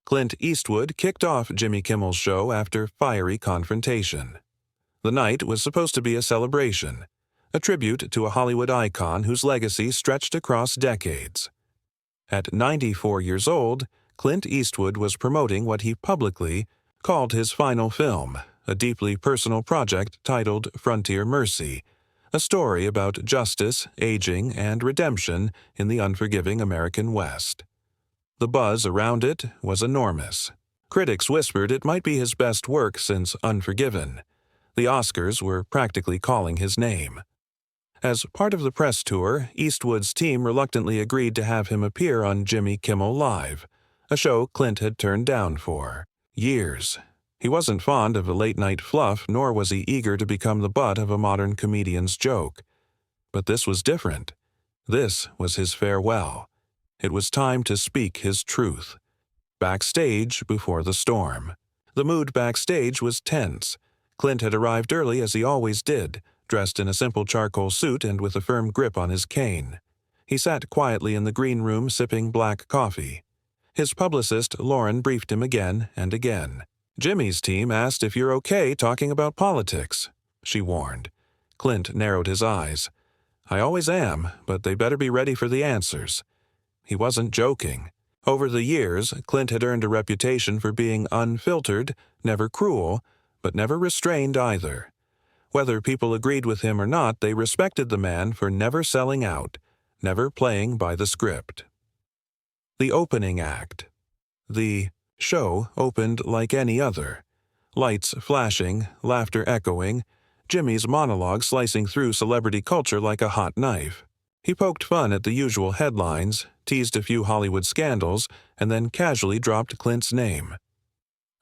Clint Eastwood kicked off Jimmy Kimmel's show after fiery confrontation. The night was supposed to be a celebration, a tribute to a Hollywood icon whose legacy stretched across decades. At 94 years old, Clint Eastwood was promoting what he publicly called his final film, a deeply personal project titled Frontier Mercy, a story about justice, aging, and redemption in the unforgiving American West. The buzz around it was enormous. Critics whispered it might be his best work since Unforgiven. The Oscars were practically calling his name. As part of the press tour, Eastwood's team reluctantly agreed to have him appear on Jimmy Kimmel Live, a show Clint had turned down for years. He wasn't fond of a late-night fluff, nor was he eager to become the butt of a modern comedian's joke. But this was different. This was his farewell. It was time to speak his truth. Backstage before the storm. The mood backstage was tense. Clint had arrived early as he always did, dressed in a simple charcoal suit and with a firm grip on his cane. He sat quietly in the green room sipping black coffee. His publicist, Lauren, briefed him again and again. Jimmy's team asked if you're okay talking about politics, she warned. Clint narrowed his eyes. I always am, but they better be ready for the answers. He wasn't joking. Over the years, Clint had earned a reputation for being unfiltered, never cruel, but never restrained either. Whether people agreed with him or not, they respected the man for never selling out, never playing by the script. The opening act. The show opened like any other. Lights flashing, laughter echoing, Jimmy's monologue slicing through celebrity culture like a hot knife. He poked fun at the usual headlines, teased a few Hollywood scandals, and then casually dropped Clint's name.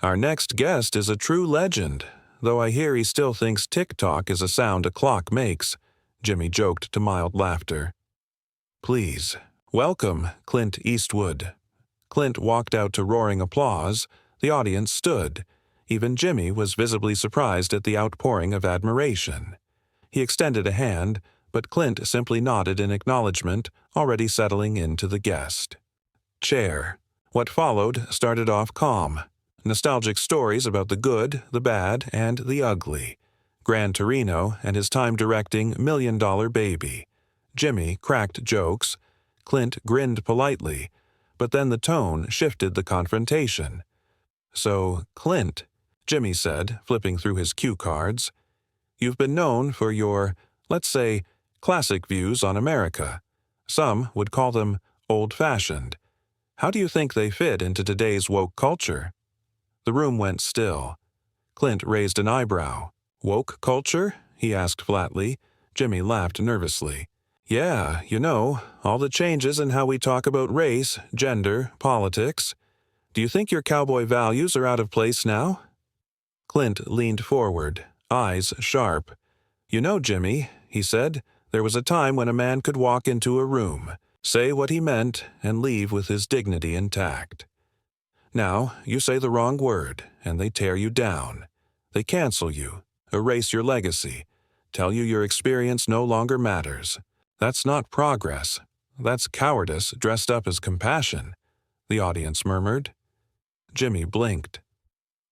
Our next guest is a true legend, though I hear he still thinks tick-tock is a sound a clock makes, Jimmy joked to mild laughter. Please, welcome, Clint Eastwood. Clint walked out to roaring applause. The audience stood. Even Jimmy was visibly surprised at the outpouring of admiration. He extended a hand, but Clint simply nodded in acknowledgement, already settling into the guest. Chair. What followed started off calm. Nostalgic stories about the good, the bad, and the ugly. Gran Torino and his time directing $1 Million Baby. Jimmy cracked jokes. Clint grinned politely, but then the tone shifted the confrontation. So, Clint, Jimmy said, flipping through his cue cards, you've been known for your, let's say, classic views on America. Some would call them old-fashioned. How do you think they fit into today's woke culture? The room went still. Clint raised an eyebrow. Woke culture? He asked flatly. Jimmy laughed nervously. Yeah, you know, all the changes in how we talk about race, gender, politics. Do you think your cowboy values are out of place now? Clint leaned forward, eyes sharp. You know, Jimmy, he said, there was a time when a man could walk into a room, say what he meant, and leave with his dignity intact. Now, you say the wrong word, and they tear you down. They cancel you, erase your legacy, tell you your experience no longer matters. That's not progress. That's cowardice dressed up as compassion, the audience murmured. Jimmy blinked.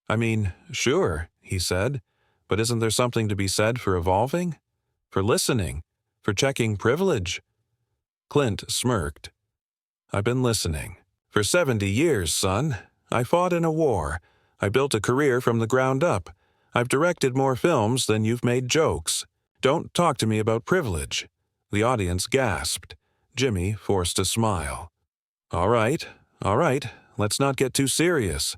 I mean, sure, he said, but isn't there something to be said for evolving? For listening? For checking privilege? Clint smirked. I've been listening. For 70 years, son. I fought in a war. I built a career from the ground up. I've directed more films than you've made jokes. Don't talk to me about privilege. The audience gasped. Jimmy forced a smile. All right, let's not get too serious.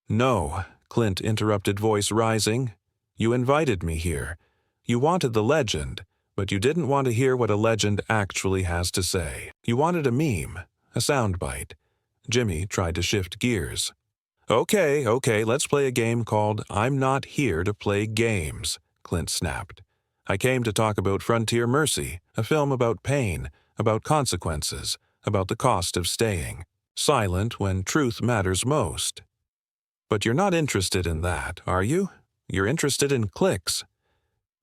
No, Clint interrupted, voice rising. You invited me here. You wanted the legend, but you didn't want to hear what a legend actually has to say. You wanted a meme, a soundbite. Jimmy tried to shift gears. Okay, let's play a game called I'm Not Here to Play Games, Clint snapped. I came to talk about Frontier Mercy, a film about pain, about consequences, about the cost of staying silent when truth matters most. But you're not interested in that, are you? You're interested in clicks.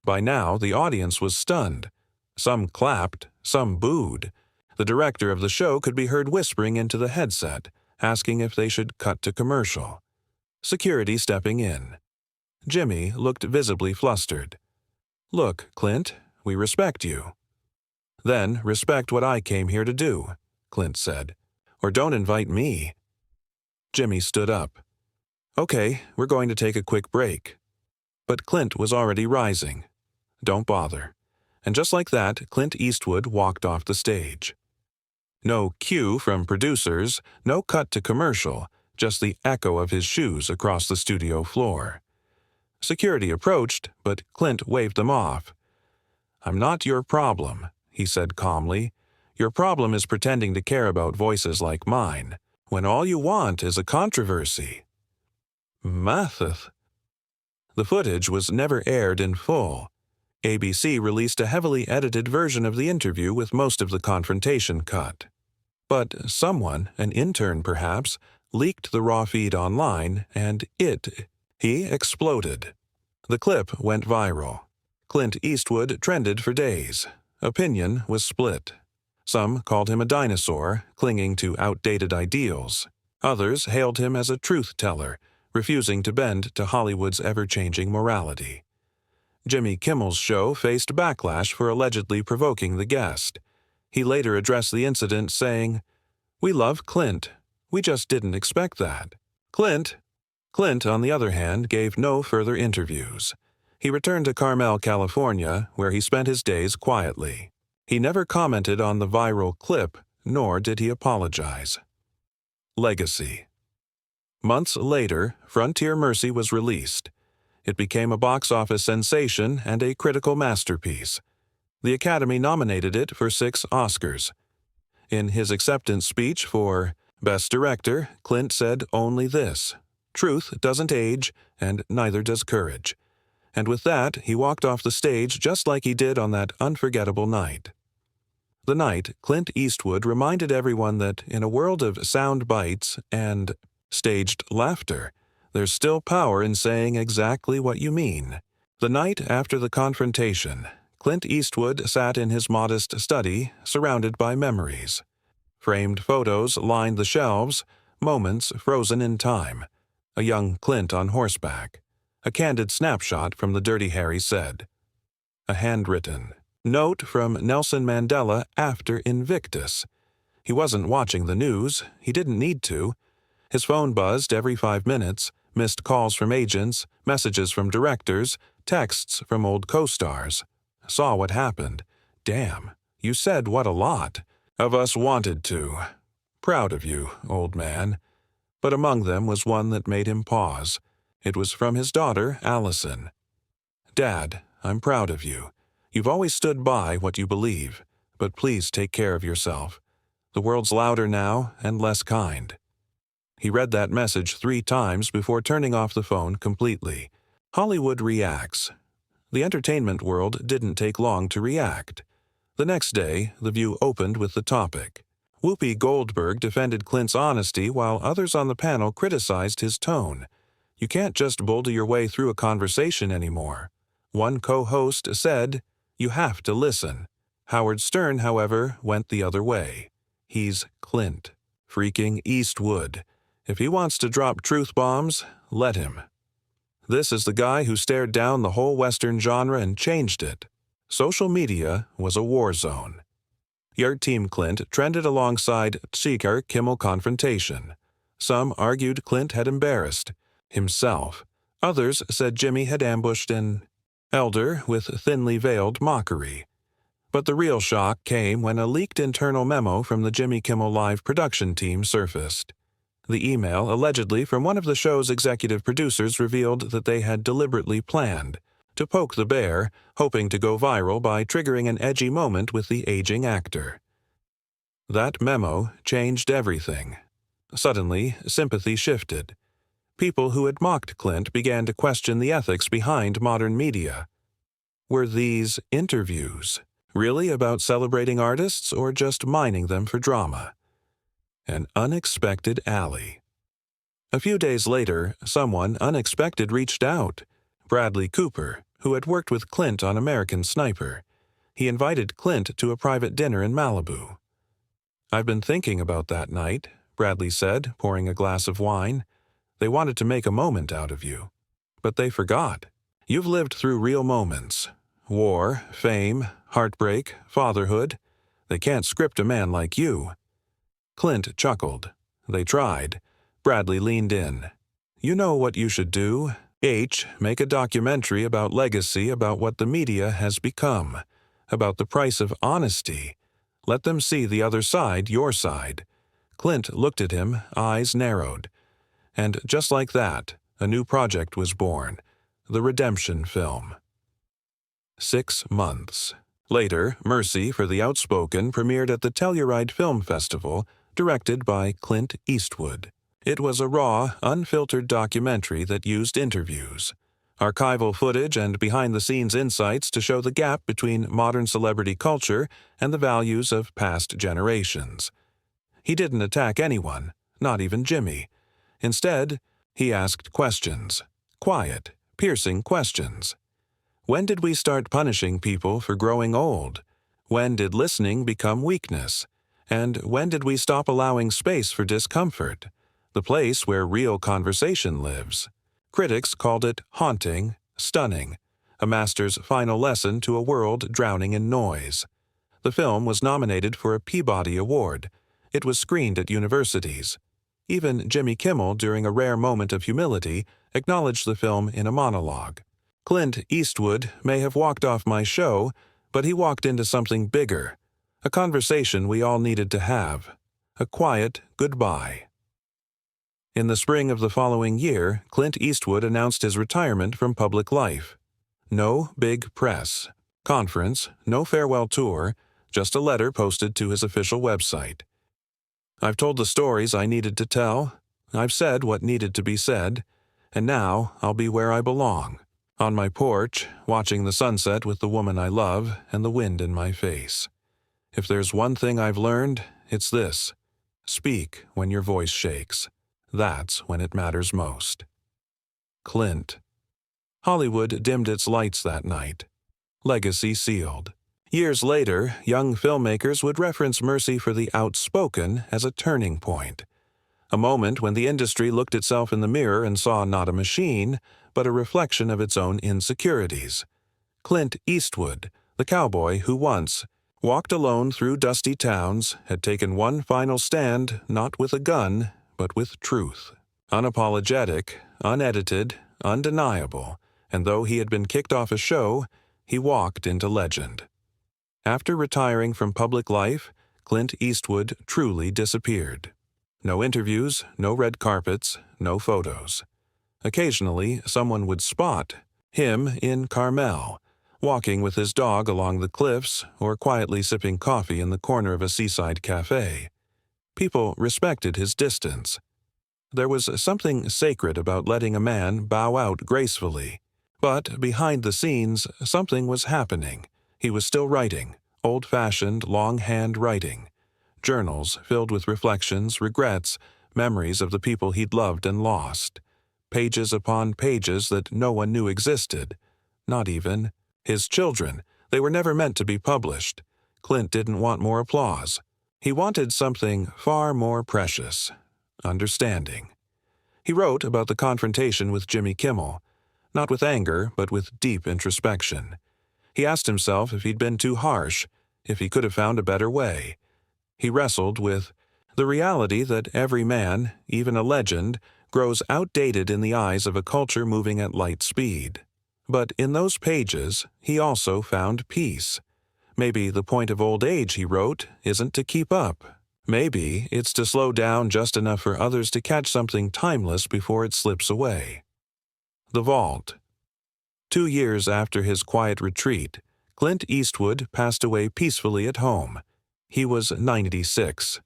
By now, the audience was stunned. Some clapped, some booed. The director of the show could be heard whispering into the headset, asking if they should cut to commercial. Security stepping in. Jimmy looked visibly flustered. "Look, Clint, we respect you." "Then respect what I came here to do," Clint said. "Or don't invite me." Jimmy stood up. "Okay, we're going to take a quick break." But Clint was already rising. "Don't bother." And just like that, Clint Eastwood walked off the stage. No cue from producers, no cut to commercial, just the echo of his shoes across the studio floor. Security approached, but Clint waved them off. "I'm not your problem," he said calmly. "Your problem is pretending to care about voices like mine, when all you want is a controversy." Matheth. The footage was never aired in full. ABC released a heavily edited version of the interview with most of the confrontation cut. But someone, an intern perhaps, leaked the raw feed online, and he exploded. The clip went viral. Clint Eastwood trended for days. Opinion was split. Some called him a dinosaur, clinging to outdated ideals. Others hailed him as a truth-teller, refusing to bend to Hollywood's ever-changing morality. Jimmy Kimmel's show faced backlash for allegedly provoking the guest. He later addressed the incident saying, "We love Clint. We just didn't expect that." Clint, on the other hand, gave no further interviews. He returned to Carmel, California, where he spent his days quietly. He never commented on the viral clip, nor did he apologize. Legacy. Months later, Frontier Mercy was released. It became a box office sensation and a critical masterpiece. The Academy nominated it for 6 Oscars. In his acceptance speech for Best Director, Clint said only this: "Truth doesn't age, and neither does courage." And with that, he walked off the stage just like he did on that unforgettable night. The night, Clint Eastwood reminded everyone that in a world of sound bites and staged laughter, there's still power in saying exactly what you mean. The night after the confrontation, Clint Eastwood sat in his modest study, surrounded by memories. Framed photos lined the shelves, moments frozen in time. A young Clint on horseback. A candid snapshot from the Dirty Harry said. A handwritten note from Nelson Mandela after Invictus. He wasn't watching the news. He didn't need to. His phone buzzed every 5 minutes, missed calls from agents, messages from directors, texts from old co-stars. Saw what happened. Damn, you said what a lot. Of us wanted to. Proud of you, old man. But among them was one that made him pause. It was from his daughter, Allison. Dad, I'm proud of you. You've always stood by what you believe, but please take care of yourself. The world's louder now and less kind. He read that message 3 times before turning off the phone completely. Hollywood reacts. The entertainment world didn't take long to react. The next day, The View opened with the topic. Whoopi Goldberg defended Clint's honesty while others on the panel criticized his tone. You can't just boulder your way through a conversation anymore. One co-host said, "You have to listen." Howard Stern, however, went the other way. He's Clint, freaking Eastwood. If he wants to drop truth bombs, let him. This is the guy who stared down the whole Western genre and changed it. Social media was a war zone. Your Team Clint trended alongside Jimmy Kimmel Confrontation. Some argued Clint had embarrassed himself. Others said Jimmy had ambushed an elder with thinly veiled mockery. But the real shock came when a leaked internal memo from the Jimmy Kimmel Live production team surfaced. The email, allegedly from one of the show's executive producers, revealed that they had deliberately planned to poke the bear, hoping to go viral by triggering an edgy moment with the aging actor. That memo changed everything. Suddenly, sympathy shifted. People who had mocked Clint began to question the ethics behind modern media. Were these interviews really about celebrating artists or just mining them for drama? An unexpected alley. A few days later, someone unexpected reached out. Bradley Cooper, who had worked with Clint on American Sniper. He invited Clint to a private dinner in Malibu. "I've been thinking about that night," Bradley said, pouring a glass of wine. "They wanted to make a moment out of you. But they forgot. You've lived through real moments. War, fame, heartbreak, fatherhood. They can't script a man like you." Clint chuckled. "They tried." Bradley leaned in. "You know what you should do? Make a documentary about legacy, about what the media has become, about the price of honesty. Let them see the other side, your side." Clint looked at him, eyes narrowed. And just like that, a new project was born, the redemption film. 6 months. Later, Mercy for the Outspoken premiered at the Telluride Film Festival, directed by Clint Eastwood. It was a raw, unfiltered documentary that used interviews, archival footage and behind-the-scenes insights to show the gap between modern celebrity culture and the values of past generations. He didn't attack anyone, not even Jimmy. Instead, he asked questions. Quiet, piercing questions. When did we start punishing people for growing old? When did listening become weakness? And when did we stop allowing space for discomfort? The place where real conversation lives. Critics called it haunting, stunning, a master's final lesson to a world drowning in noise. The film was nominated for a Peabody Award. It was screened at universities. Even Jimmy Kimmel, during a rare moment of humility, acknowledged the film in a monologue. Clint Eastwood may have walked off my show, but he walked into something bigger, a conversation we all needed to have, a quiet goodbye. In the spring of the following year, Clint Eastwood announced his retirement from public life. No big press conference, no farewell tour, just a letter posted to his official website. "I've told the stories I needed to tell. I've said what needed to be said. And now I'll be where I belong, on my porch, watching the sunset with the woman I love and the wind in my face. If there's one thing I've learned, it's this. Speak when your voice shakes. That's when it matters most." Clint. Hollywood dimmed its lights that night. Legacy sealed. Years later, young filmmakers would reference Mercy for the Outspoken as a turning point. A moment when the industry looked itself in the mirror and saw not a machine, but a reflection of its own insecurities. Clint Eastwood, the cowboy who once walked alone through dusty towns, had taken one final stand not with a gun, but with truth. Unapologetic, unedited, undeniable, and though he had been kicked off a show, he walked into legend. After retiring from public life, Clint Eastwood truly disappeared. No interviews, no red carpets, no photos. Occasionally, someone would spot him in Carmel, walking with his dog along the cliffs or quietly sipping coffee in the corner of a seaside cafe. People respected his distance. There was something sacred about letting a man bow out gracefully. But behind the scenes, something was happening. He was still writing, old-fashioned, longhand writing. Journals filled with reflections, regrets, memories of the people he'd loved and lost. Pages upon pages that no one knew existed. Not even his children. They were never meant to be published. Clint didn't want more applause. He wanted something far more precious. Understanding. He wrote about the confrontation with Jimmy Kimmel, not with anger, but with deep introspection. He asked himself if he'd been too harsh, if he could have found a better way. He wrestled with the reality that every man, even a legend, grows outdated in the eyes of a culture moving at light speed. But in those pages, he also found peace. Maybe the point of old age, he wrote, isn't to keep up. Maybe it's to slow down just enough for others to catch something timeless before it slips away. The Vault. 2 years after his quiet retreat, Clint Eastwood passed away peacefully at home. He was 96.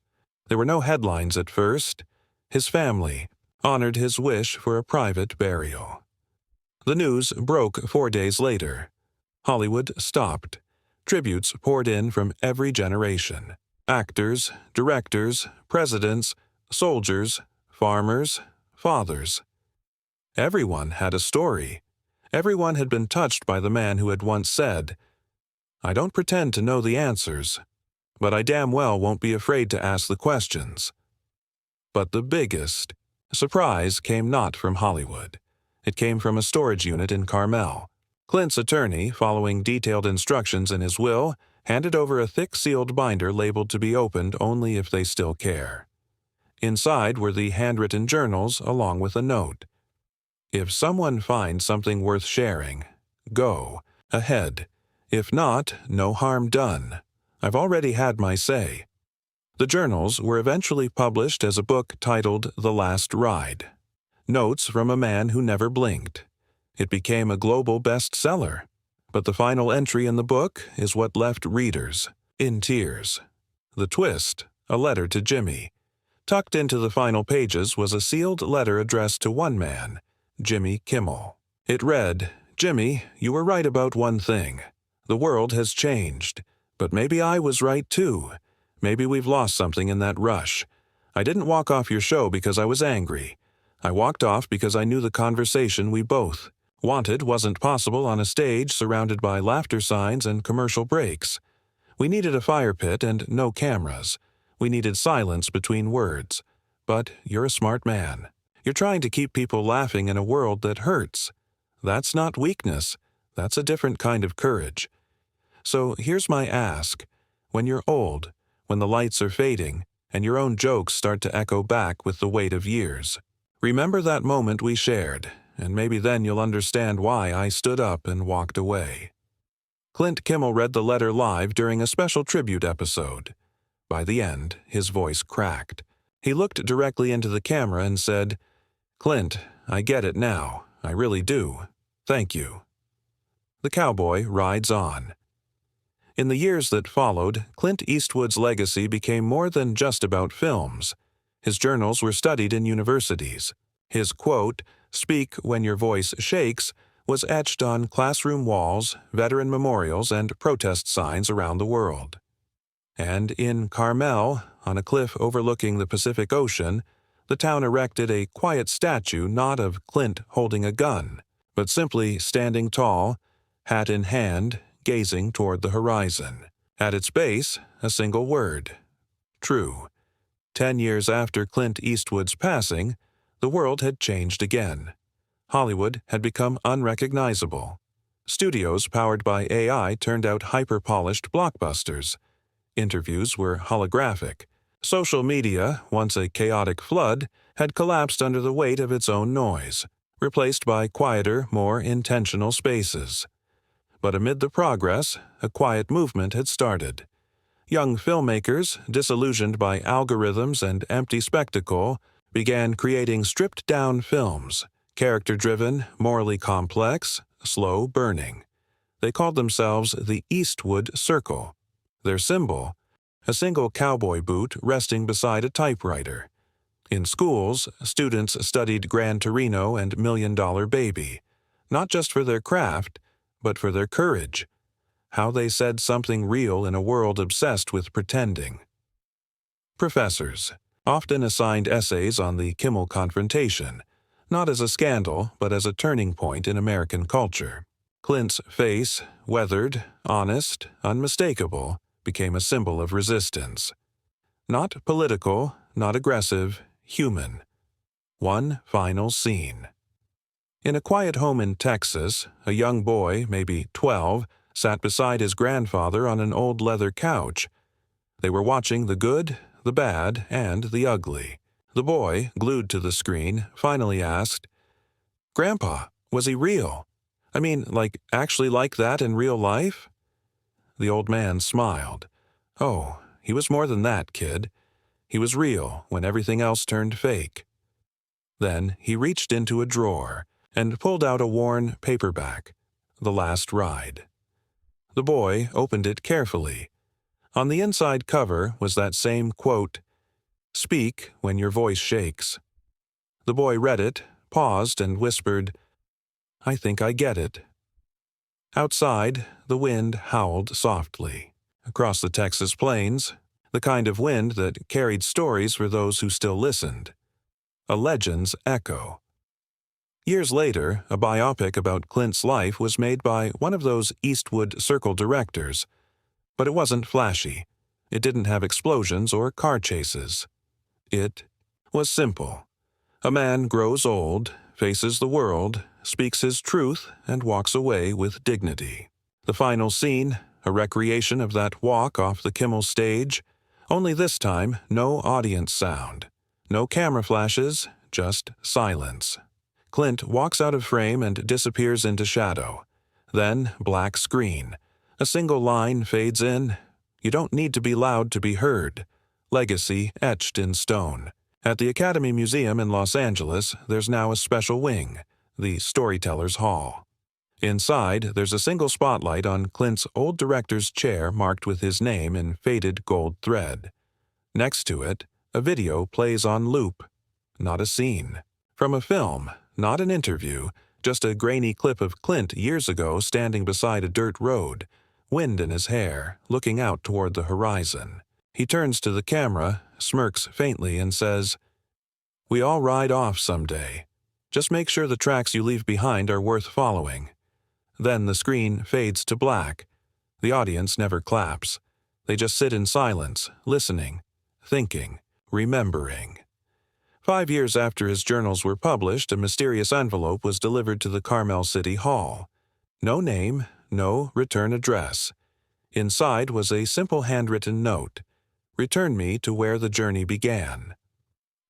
There were no headlines at first. His family honored his wish for a private burial. The news broke 4 days later. Hollywood stopped. Tributes poured in from every generation. Actors, directors, presidents, soldiers, farmers, fathers. Everyone had a story. Everyone had been touched by the man who had once said, "I don't pretend to know the answers, but I damn well won't be afraid to ask the questions." But the biggest surprise came not from Hollywood. It came from a storage unit in Carmel. Clint's attorney, following detailed instructions in his will, handed over a thick sealed binder labeled to be opened only if they still care. Inside were the handwritten journals along with a note. If someone finds something worth sharing, go ahead. If not, no harm done. I've already had my say. The journals were eventually published as a book titled The Last Ride. Notes from a Man Who Never Blinked. It became a global bestseller, but the final entry in the book is what left readers in tears. The twist, a letter to Jimmy. Tucked into the final pages was a sealed letter addressed to one man, Jimmy Kimmel. It read, "Jimmy, you were right about one thing. The world has changed, but maybe I was right too. Maybe we've lost something in that rush. I didn't walk off your show because I was angry. I walked off because I knew the conversation we both wanted wasn't possible on a stage surrounded by laughter signs and commercial breaks. We needed a fire pit and no cameras. We needed silence between words. But you're a smart man. You're trying to keep people laughing in a world that hurts. That's not weakness. That's a different kind of courage. So here's my ask. When you're old, when the lights are fading, and your own jokes start to echo back with the weight of years, remember that moment we shared, and maybe then you'll understand why I stood up and walked away." Clint Kimmel read the letter live during a special tribute episode. By the end, his voice cracked. He looked directly into the camera and said, "Clint, I get it now. I really do. Thank you." The cowboy rides on. In the years that followed, Clint Eastwood's legacy became more than just about films. His journals were studied in universities. His quote, "Speak when your voice shakes," was etched on classroom walls, veteran memorials, and protest signs around the world. And in Carmel, on a cliff overlooking the Pacific Ocean, the town erected a quiet statue not of Clint holding a gun, but simply standing tall, hat in hand, gazing toward the horizon. At its base, a single word: true. 10 years after Clint Eastwood's passing, the world had changed again. Hollywood had become unrecognizable. Studios powered by AI turned out hyper-polished blockbusters. Interviews were holographic. Social media, once a chaotic flood, had collapsed under the weight of its own noise, replaced by quieter, more intentional spaces. But amid the progress, a quiet movement had started. Young filmmakers, disillusioned by algorithms and empty spectacle, began creating stripped-down films, character-driven, morally complex, slow-burning. They called themselves the Eastwood Circle. Their symbol: a single cowboy boot resting beside a typewriter. In schools, students studied Gran Torino and Million Dollar Baby, not just for their craft, but for their courage. How they said something real in a world obsessed with pretending. Professors often assigned essays on the Kimmel Confrontation, not as a scandal, but as a turning point in American culture. Clint's face, weathered, honest, unmistakable, became a symbol of resistance. Not political, not aggressive, human. One final scene. In a quiet home in Texas, a young boy, maybe 12, sat beside his grandfather on an old leather couch. They were watching the good, the bad, and the ugly. The boy, glued to the screen, finally asked, "Grandpa, was he real? I mean, actually like that in real life?" The old man smiled. "Oh, he was more than that, kid. He was real when everything else turned fake." Then he reached into a drawer and pulled out a worn paperback, The Last Ride. The boy opened it carefully. On the inside cover was that same quote, "Speak when your voice shakes." The boy read it, paused, and whispered, "I think I get it." Outside, the wind howled softly. Across the Texas plains, the kind of wind that carried stories for those who still listened. A legend's echo. Years later, a biopic about Clint's life was made by one of those Eastwood Circle directors. But it wasn't flashy. It didn't have explosions or car chases. It was simple. A man grows old, faces the world, speaks his truth, and walks away with dignity. The final scene, a recreation of that walk off the Kimmel stage, only this time no audience sound. No camera flashes, just silence. Clint walks out of frame and disappears into shadow. Then black screen. A single line fades in. You don't need to be loud to be heard. Legacy etched in stone. At the Academy Museum in Los Angeles, there's now a special wing, the Storyteller's Hall. Inside, there's a single spotlight on Clint's old director's chair marked with his name in faded gold thread. Next to it, a video plays on loop. Not a scene. From a film, not an interview, just a grainy clip of Clint years ago standing beside a dirt road, wind in his hair, looking out toward the horizon. He turns to the camera, smirks faintly, and says, "We all ride off someday. Just make sure the tracks you leave behind are worth following." Then the screen fades to black. The audience never claps. They just sit in silence, listening, thinking, remembering. 5 years after his journals were published, a mysterious envelope was delivered to the Carmel City Hall. No name, no return address. Inside was a simple handwritten note. "Return me to where the journey began."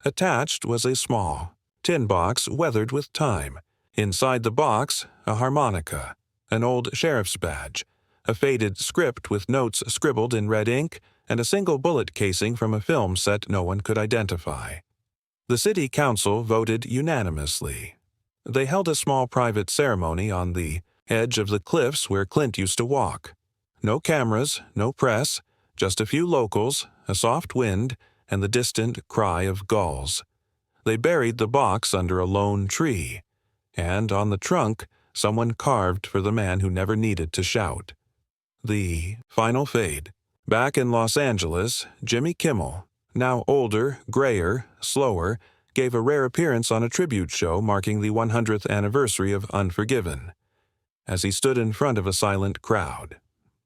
Attached was a small tin box weathered with time. Inside the box, a harmonica, an old sheriff's badge, a faded script with notes scribbled in red ink, and a single bullet casing from a film set no one could identify. The city council voted unanimously. They held a small private ceremony on the edge of the cliffs where Clint used to walk. No cameras, no press, just a few locals, a soft wind, and the distant cry of gulls. They buried the box under a lone tree, and on the trunk, someone carved for the man who never needed to shout. The final fade. Back in Los Angeles, Jimmy Kimmel, now older, grayer, slower, gave a rare appearance on a tribute show marking the 100th anniversary of Unforgiven. As he stood in front of a silent crowd,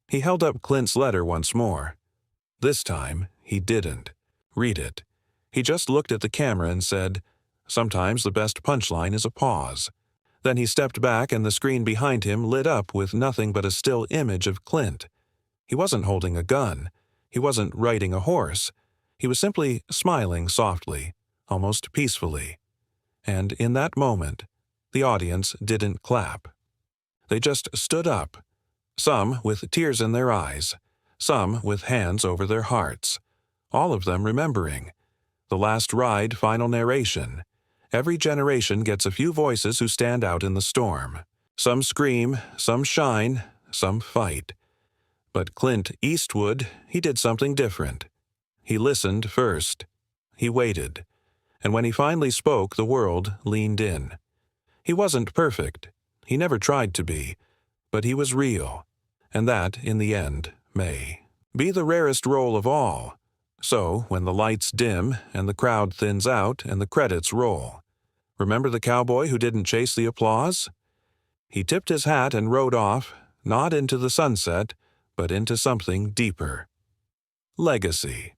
he held up Clint's letter once more. This time, he didn't read it. He just looked at the camera and said, "Sometimes the best punchline is a pause." Then he stepped back and the screen behind him lit up with nothing but a still image of Clint. He wasn't holding a gun. He wasn't riding a horse. He was simply smiling softly, almost peacefully. And in that moment, the audience didn't clap. They just stood up, some with tears in their eyes, some with hands over their hearts, all of them remembering. The last ride final narration. Every generation gets a few voices who stand out in the storm. Some scream, some shine, some fight. But Clint Eastwood, he did something different. He listened first. He waited. And when he finally spoke, the world leaned in. He wasn't perfect. He never tried to be. But he was real. And that, in the end, may be the rarest role of all. So, when the lights dim and the crowd thins out and the credits roll, remember the cowboy who didn't chase the applause? He tipped his hat and rode off, not into the sunset, but into something deeper. Legacy.